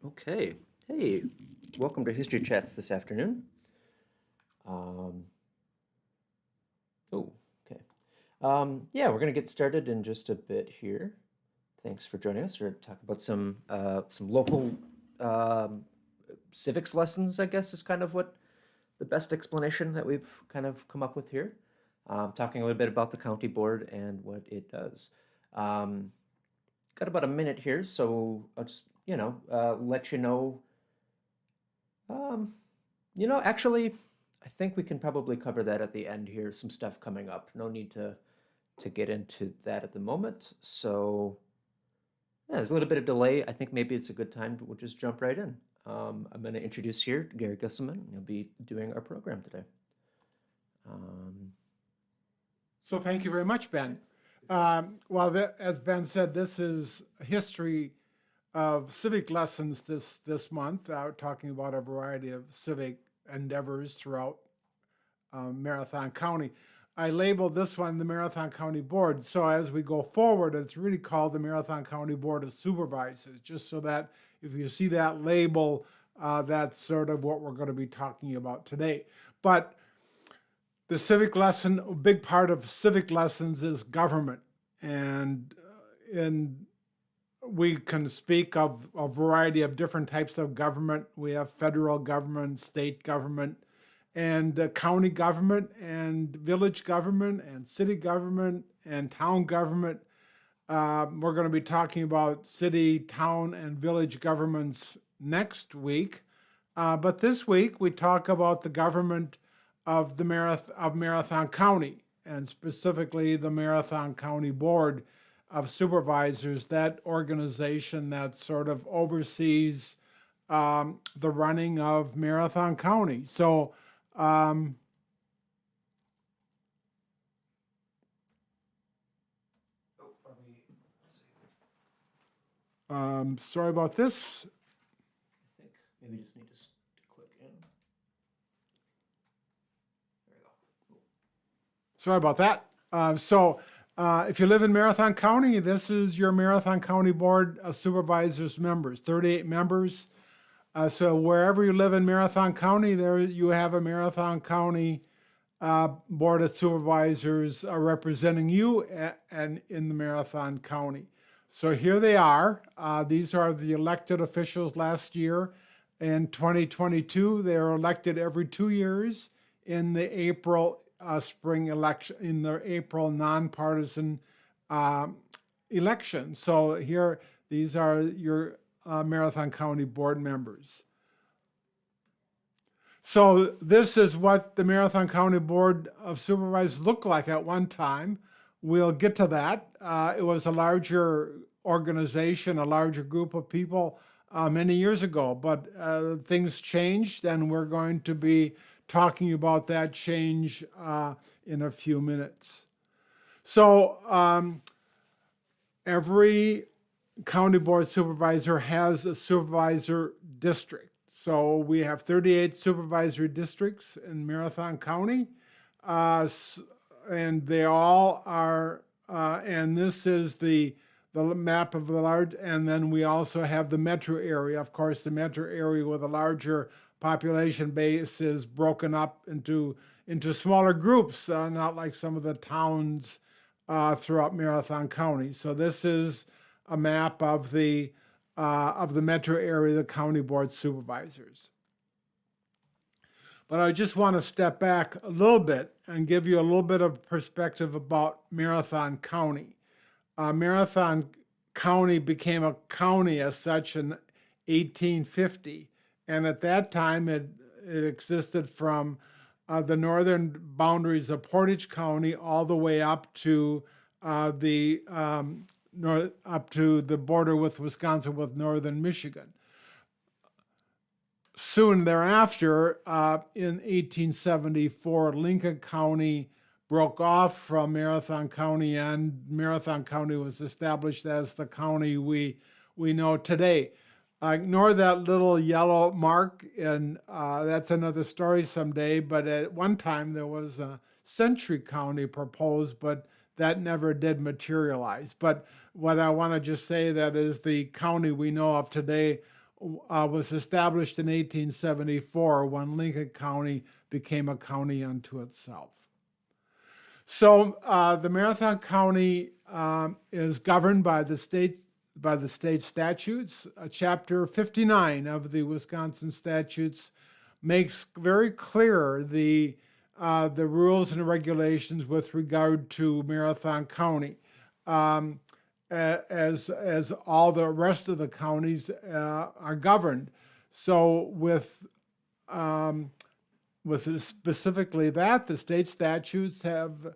Okay. Hey, welcome to History Chats this afternoon. Um, oh, okay. Yeah, we're going to get started in just a bit here. Thanks for joining us. We're going to talk about some local um, civics lessons, I guess, is kind of what the best explanation that we've kind of come up with here. Talking a little bit about the county board and what it does. Um, Got about a minute here, so I'll just, let you know. Um, actually, I think we can probably cover that at the end here. Some stuff coming up. No need to get into that at the moment. So yeah, there's a little bit of delay. I think maybe it's a good time. We'll just jump right in. I'm going to introduce here Gary Gisselman. He'll be doing our program today. Um, So thank you very much, Ben. As Ben said, this is a history of civic lessons this month, talking about a variety of civic endeavors throughout Marathon County. I labeled this one the Marathon County Board. So as we go forward, it's really called the Marathon County Board of Supervisors, just so that if you see that label, that's sort of what we're going to be talking about today. But the civic lesson, a big part of civic lessons is government. And we can speak of a variety of different types of government. We have federal government, state government, and county government, and village government, and city government, and town government. We're going to be talking about city, town, and village governments next week. But this week we talk about the government of Marathon County, and specifically the Marathon County Board of Supervisors, that organization that sort of oversees the running of Marathon County. So sorry about this. I think maybe just need to click in. There we go. Sorry about that. If you live in Marathon County, this is your Marathon County Board of Supervisors members, 38 members. So wherever you live in Marathon County, there you have a Marathon County Board of Supervisors representing you and in the Marathon County. So here they are. These are the elected officials last year. In 2022, they are elected every 2 years in the April spring election, in the April nonpartisan election. So here, these are your Marathon County board members. So this is what the Marathon County Board of Supervisors looked like at one time. We'll get to that. It was a larger organization, a larger group of people many years ago, but things changed, and we're going to be talking about that change in a few minutes. So every county board supervisor has a supervisor district. So we have 38 supervisory districts in Marathon County, and they all are, and this is the map of the large, and then we also have the metro area. Of course, the metro area with a larger population base is broken up into smaller groups, not like some of the towns throughout Marathon County. So this is a map of the metro area, the county board supervisors. But I just want to step back a little bit and give you a little bit of perspective about Marathon County. Marathon County became a county as such in 1850. And at that time, it existed from the northern boundaries of Portage County all the way up to up to the border with Wisconsin, with northern Michigan. Soon thereafter, in 1874, Lincoln County broke off from Marathon County, and Marathon County was established as the county we know today. Ignore that little yellow mark, and that's another story someday. But at one time there was a Century County proposed, but that never did materialize. But what I want to just say, that is the county we know of today was established in 1874 when Lincoln County became a county unto itself. So the Marathon County is governed by the state statutes. Chapter 59 of the Wisconsin statutes makes very clear the rules and regulations with regard to Marathon County, as all the rest of the counties are governed. So with specifically that, the state statutes have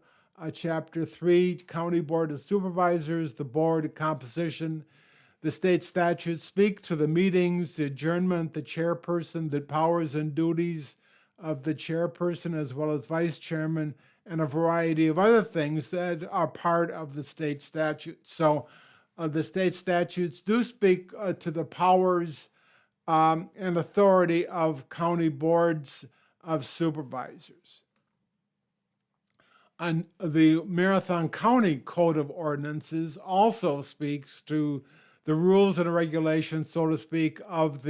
Chapter 3, County Board of Supervisors, the board composition. The state statutes speak to the meetings, the adjournment, the chairperson, the powers and duties of the chairperson as well as vice chairman, and a variety of other things that are part of the state statutes. So the state statutes do speak to the powers and authority of county boards of supervisors. And the Marathon County Code of Ordinances also speaks to the rules and regulations, so to speak, of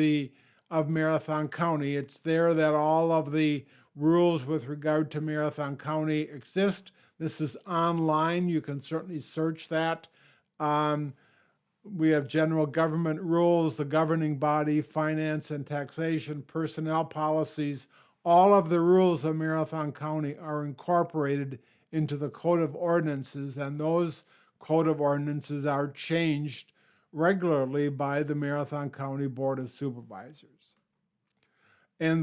Marathon County. It's there that all of the rules with regard to Marathon County exist. This is online. You can certainly search that. We have general government rules, the governing body, finance and taxation, personnel policies. All of the rules of Marathon County are incorporated into the Code of Ordinances, and those Code of Ordinances are changed regularly by the Marathon County Board of Supervisors. And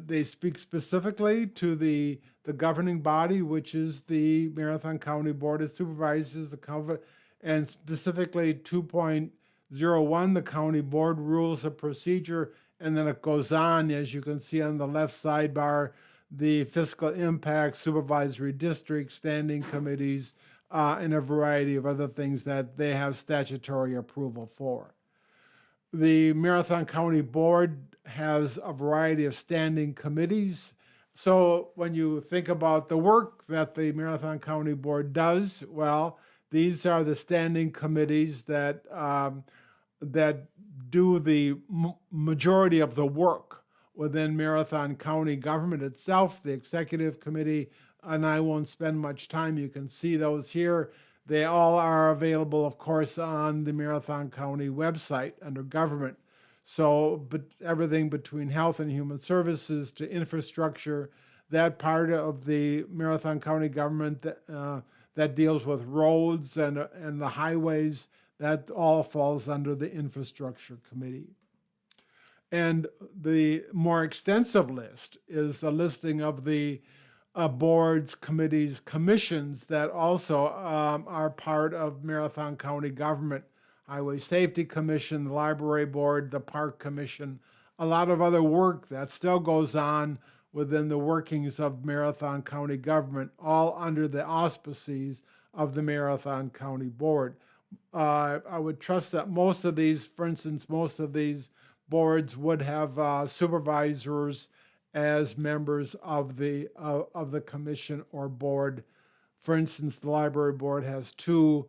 they speak specifically to the governing body, which is the Marathon County Board of Supervisors, and specifically 2.01, the County Board Rules of Procedure, and then it goes on, as you can see on the left sidebar, the fiscal impact, supervisory districts, standing committees, and a variety of other things that they have statutory approval for. The Marathon County Board has a variety of standing committees. So when you think about the work that the Marathon County Board does, well, these are the standing committees that do the majority of the work within Marathon County government itself, the executive committee, and I won't spend much time. You can see those here. They all are available, of course, on the Marathon County website under government. So, but everything between health and human services to infrastructure, that part of the Marathon County government that deals with roads and the highways, that all falls under the infrastructure committee. And the more extensive list is a listing of the boards, committees, commissions that also are part of Marathon County government. Highway Safety Commission, the Library Board, the Park Commission, a lot of other work that still goes on within the workings of Marathon County government, all under the auspices of the Marathon County Board. I would trust that most of these boards would have supervisors as members of the commission or board. For instance, the library board has two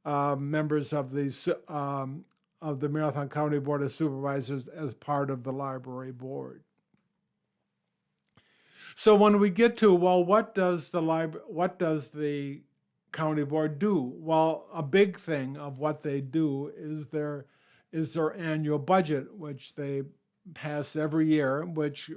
members of the Marathon County Board of Supervisors as part of the library board. So when we get to, well, what does the county board do? Well, a big thing of what they do is their annual budget, which they pass every year, which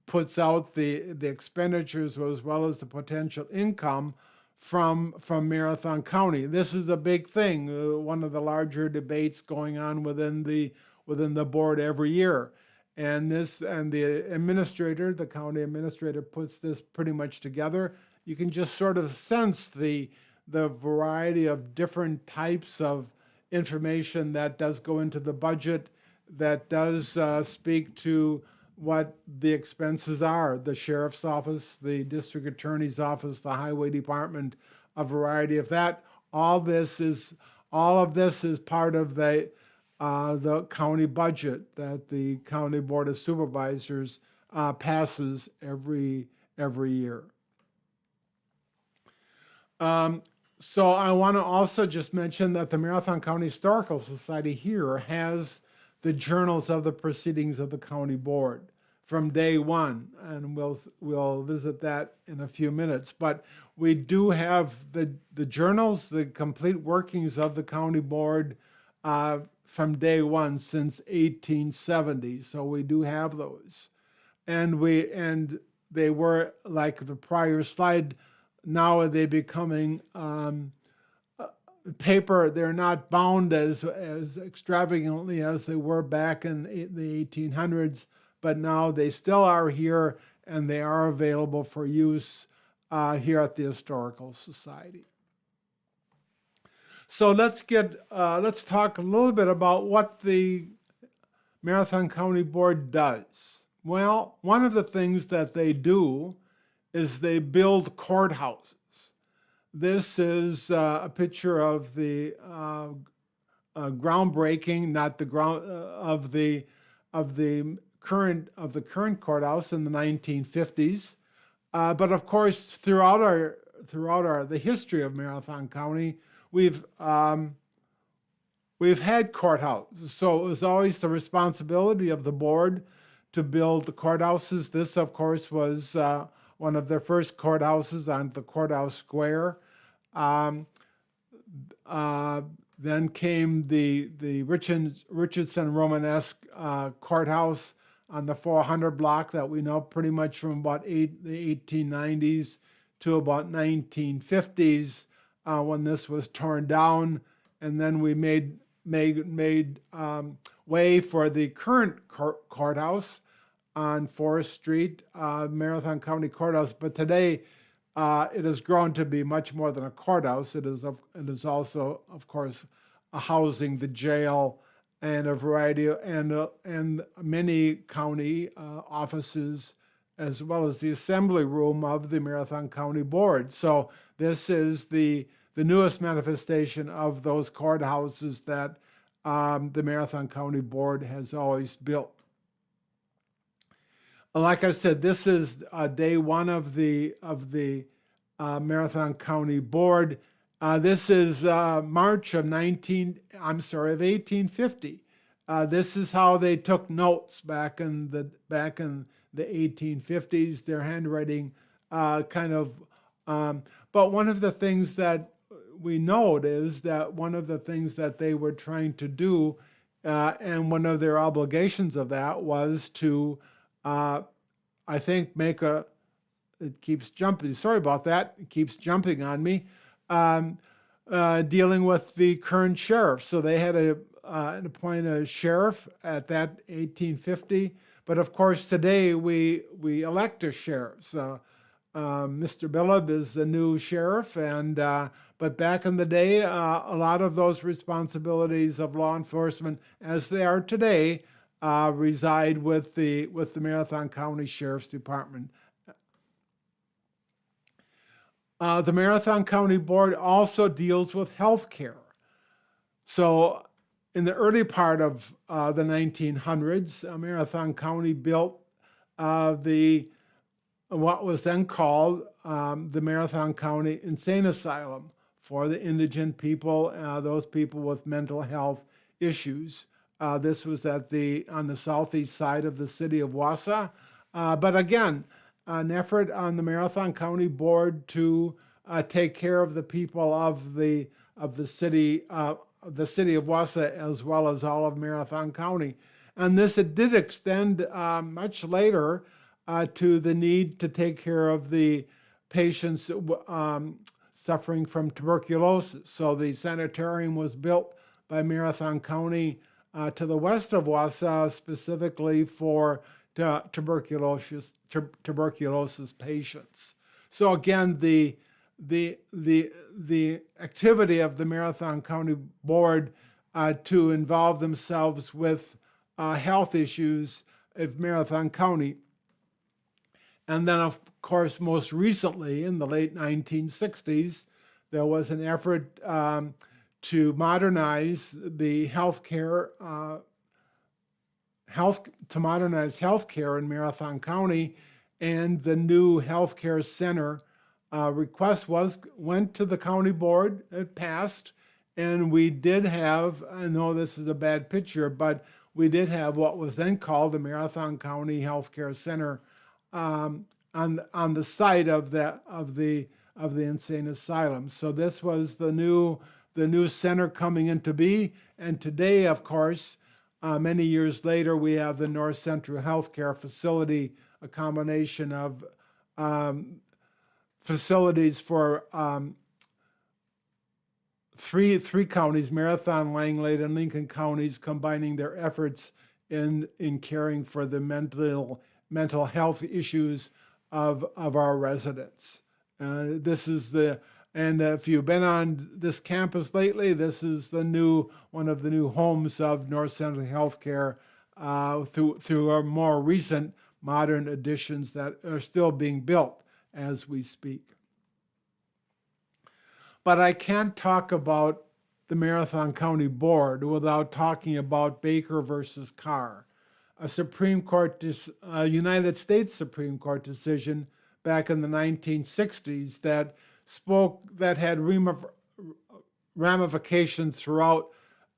puts out the expenditures as well as the potential income from Marathon County. This is a big thing, one of the larger debates going on within the board every year. And the administrator, the county administrator, puts this pretty much together. You can just sort of sense the variety of different types of information that does go into the budget, that does speak to what the expenses are. The sheriff's office, the district attorney's office, the highway department, a variety of that. All of this is part of the county budget that the County Board of Supervisors passes every year. So I want to also just mention that the Marathon County Historical Society here has the journals of the proceedings of the county board from day one, and we'll visit that in a few minutes. But we do have the journals, the complete workings of the county board from day one since 1870. So we do have those, and they were, like the prior slide. Now are they becoming paper? They're not bound as extravagantly as they were back in the 1800s, but now they still are here, and they are available for use here at the Historical Society. So let's talk a little bit about what the Marathon County Board does. Well, one of the things that they do is they build courthouses. This is a picture of the groundbreaking, not the ground of the current courthouse in the 1950s. But of course, throughout the history of Marathon County, we've had courthouses. So it was always the responsibility of the board to build the courthouses. This, of course, was one of their first courthouses on the courthouse square. Then came the Richardson Romanesque courthouse on the 400 block that we know pretty much from about the 1890s to about 1950s when this was torn down, and then we made way for the current courthouse on Forest Street, Marathon County Courthouse. But today, it has grown to be much more than a courthouse. It is also, of course, housing the jail and a variety of, and many county offices, as well as the assembly room of the Marathon County Board. So this is the newest manifestation of those courthouses that the Marathon County Board has always built. Like I said, this is day one of the Marathon County Board. This is March of 1850. This is how they took notes back in the 1850s. Their handwriting but one of the things that we note is that one of the things that they were trying to do, and one of their obligations of that was to I think it keeps jumping. Sorry about that. It keeps jumping on me. Dealing with the current sheriff. So they had to appoint a sheriff at that 1850. But of course, today we elect a sheriff. So Mr. Billup is the new sheriff, but back in the day, a lot of those responsibilities of law enforcement, as they are today, reside with the Marathon County Sheriff's Department. The Marathon County Board also deals with health care. So in the early part of the 1900s, Marathon County built what was then called the Marathon County Insane Asylum for the indigent people, those people with mental health issues. This was on the southeast side of the city of Wausau. But again, an effort on the Marathon County Board to take care of the people of the city of Wausau, as well as all of Marathon County. And it did extend much later to the need to take care of the patients suffering from tuberculosis. So the sanitarium was built by Marathon County to the west of Wausau, specifically for tuberculosis patients. So again, the activity of the Marathon County Board to involve themselves with health issues of Marathon County. And then, of course, most recently, in the late 1960s, there was an effort to modernize the healthcare in Marathon County, and the new healthcare center request went to the county board. It passed, and we did have, I know this is a bad picture, but we did have what was then called the Marathon County Healthcare Center on the site of the insane asylum. So this was the new center coming into be, and today, of course, many years later, we have the North Central Healthcare Facility, a combination of facilities for three counties, Marathon, Langlade, and Lincoln counties, combining their efforts in caring for the mental health issues of our residents. This is and if you've been on this campus lately, this is one of the new homes of North Central Healthcare through our more recent modern additions that are still being built as we speak. But I can't talk about the Marathon County Board without talking about Baker versus Carr, a United States Supreme Court decision back in the 1960s that had ramifications throughout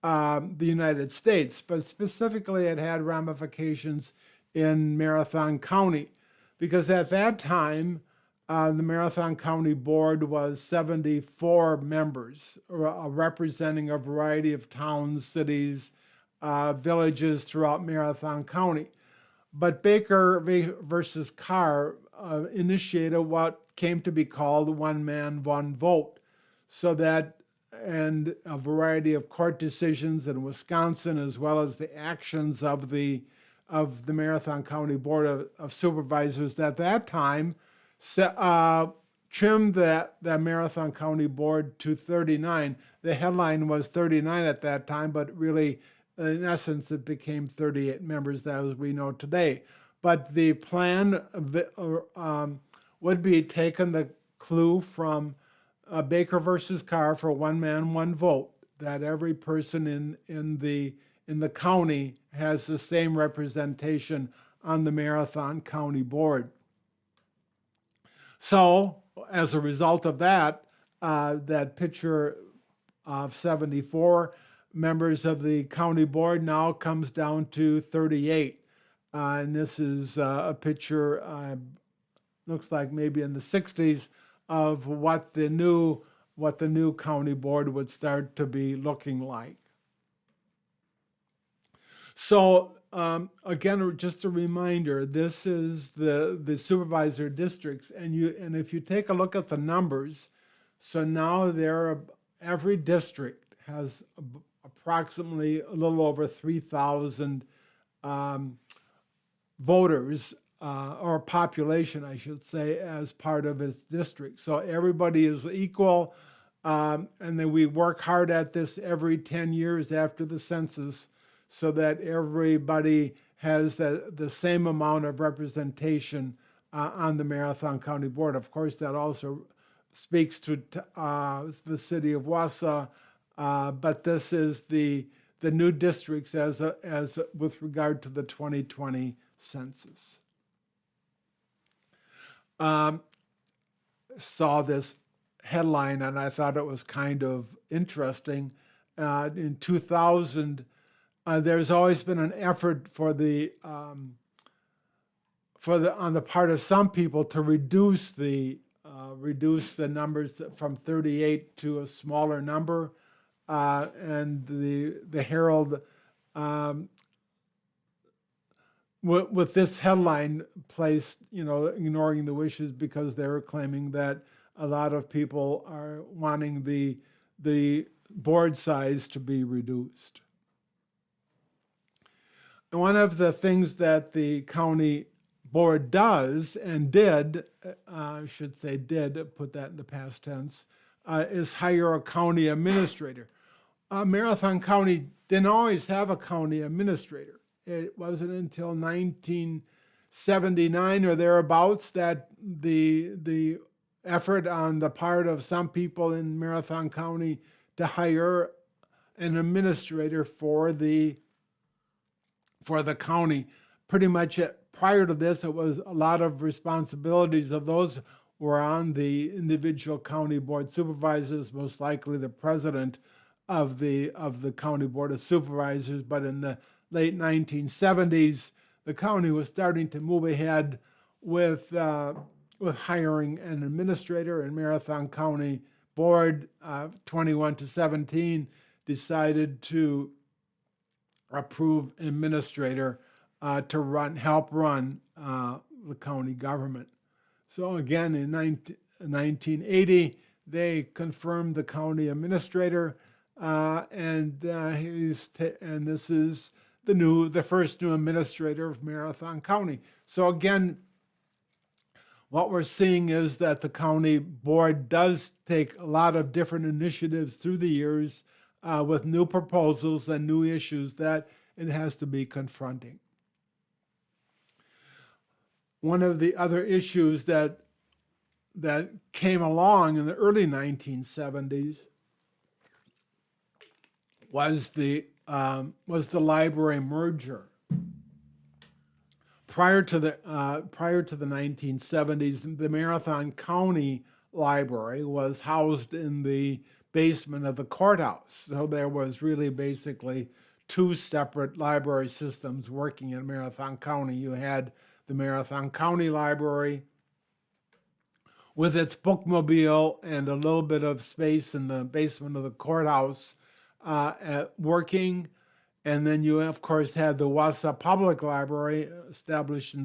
the United States, but specifically it had ramifications in Marathon County, because at that time, the Marathon County Board was 74 members, representing a variety of towns, cities, villages throughout Marathon County. But Baker versus Carr initiated what came to be called one man, one vote. So that, and a variety of court decisions in Wisconsin, as well as the actions of the Marathon County Board of Supervisors at that time, trimmed that Marathon County Board to 39. The headline was 39 at that time, but really, in essence, it became 38 members as we know today. But the plan would be taken the clue from Baker versus Carr for one man, one vote, that every person in the county has the same representation on the Marathon County Board. So, as a result of that, that picture of 74 members of the county board now comes down to 38. And this is a picture, looks like maybe in the 60s, of what the new county board would start to be looking like. So again, just a reminder, this is the supervisor districts, and if you take a look at the numbers, so now every district has approximately a little over 3,000 voters, or population, I should say, as part of its district. So everybody is equal, and then we work hard at this every 10 years after the census, so that everybody has the same amount of representation on the Marathon County Board. Of course, that also speaks to the city of Wausau, but this is the new districts as with regard to the 2020 census. Saw this headline and I thought it was kind of interesting. In 2000, there's always been an effort on the part of some people to reduce the numbers from 38 to a smaller number, and the Herald, with this headline placed, ignoring the wishes, because they're claiming that a lot of people are wanting the board size to be reduced. One of the things that the county board does and did, I should say did, put that in the past tense, is hire a county administrator. Marathon County didn't always have a county administrator. It wasn't until 1979 or thereabouts that the effort on the part of some people in Marathon County to hire an administrator for the county. Pretty much prior to this, it was a lot of responsibilities of those were on the individual county board supervisors, most likely the president of the county board of supervisors. But in the late 1970s, the county was starting to move ahead with hiring an administrator, and Marathon County Board 21-17 decided to approve an administrator to help run the county government. So again, in 1980, they confirmed the county administrator, and this is the first new administrator of Marathon County. So again, what we're seeing is that the county board does take a lot of different initiatives through the years with new proposals and new issues that it has to be confronting. One of the other issues that came along in the early 1970s was the library merger. Prior to the 1970s, the Marathon County Library was housed in the basement of the courthouse. So there was really basically two separate library systems working in Marathon County. You had the Marathon County Library with its bookmobile and a little bit of space in the basement of the courthouse working. And then you, of course, had the Wausau Public Library, established in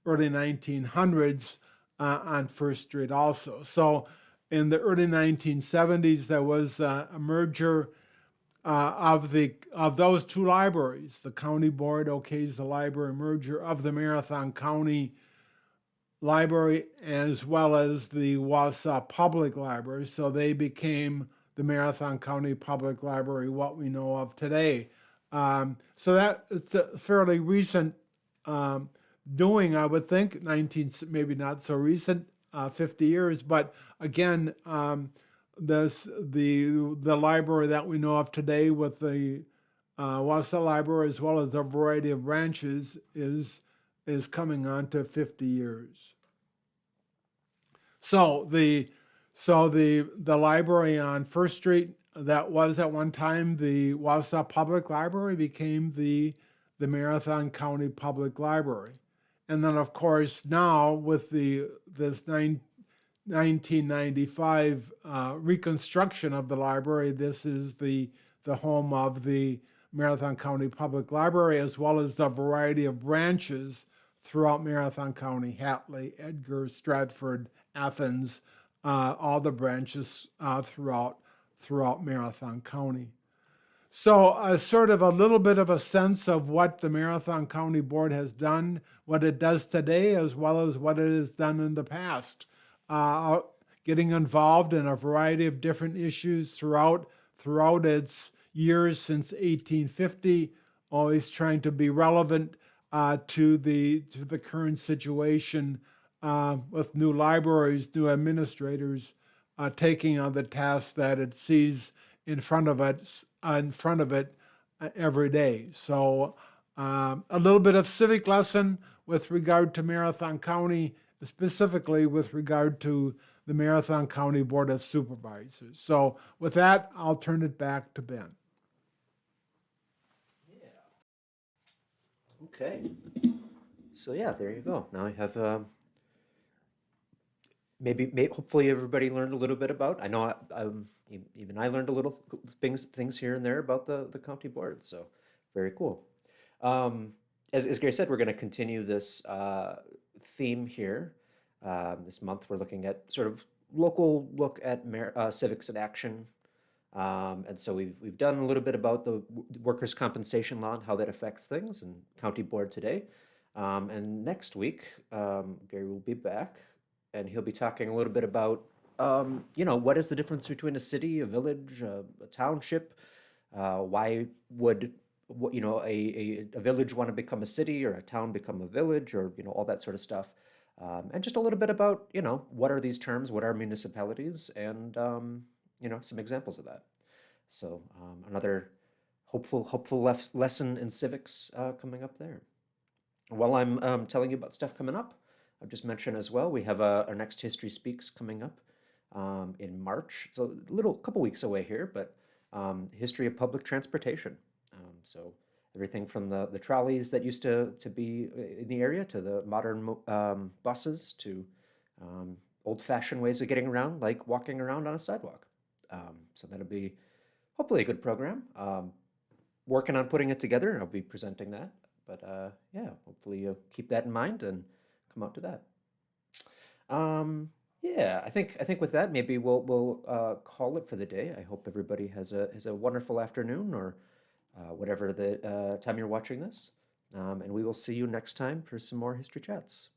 early 1900s on First Street also. So in the early 1970s, there was a merger of those two libraries. The county board okays the library merger of the Marathon County Library as well as the Wausau Public Library. So they became the Marathon County Public Library, what we know of today. So that it's a fairly recent doing, I would think. Maybe not so recent, 50 years. But again, the library that we know of today with the Wausau Library as well as a variety of branches is coming on to 50 years. So the library on First Street that was at one time the Wausau Public Library became the Marathon County Public Library. And then, of course, now with this 1995 reconstruction of the library, this is the home of the Marathon County Public Library, as well as a variety of branches throughout Marathon County: Hatley, Edgar, Stratford, Athens, all the branches throughout Marathon County. So sort of a little bit of a sense of what the Marathon County Board has done, what it does today, as well as what it has done in the past. Getting involved in a variety of different issues throughout its years since 1850, always trying to be relevant to the current situation with new libraries, new administrators taking on the tasks that it sees in front of it every day. So a little bit of civic lesson with regard to Marathon County, specifically with regard to the Marathon County Board of Supervisors. So with that, I'll turn it back to Ben. Okay. So yeah, there you go. Now I have hopefully everybody learned a little bit about. I know even I learned a little things here and there about the county board. So very cool. As Gary said, we're going to continue this theme here. This month we're looking at sort of local look at civics in action. And so we've done a little bit about the workers' compensation law and how that affects things and county board today. And next week, Gary will be back and he'll be talking a little bit about, what is the difference between a city, a village, a township? Why would a village want to become a city or a town become a village, or all that sort of stuff. And just a little bit about, what are these terms, what are municipalities, and some examples of that. So another hopeful lesson in civics coming up there. While I'm telling you about stuff coming up, I'll just mention as well, we have our next History Speaks coming up in March. It's a couple weeks away here, but history of public transportation. So everything from the trolleys that used to be in the area to the modern buses to old-fashioned ways of getting around, like walking around on a sidewalk. So that'll be hopefully a good program. Working on putting it together. I'll be presenting that. But yeah, hopefully you'll keep that in mind and come out to that. Yeah, I think with that, maybe we'll call it for the day. I hope everybody has a wonderful afternoon or whatever the time you're watching this. And we will see you next time for some more history chats.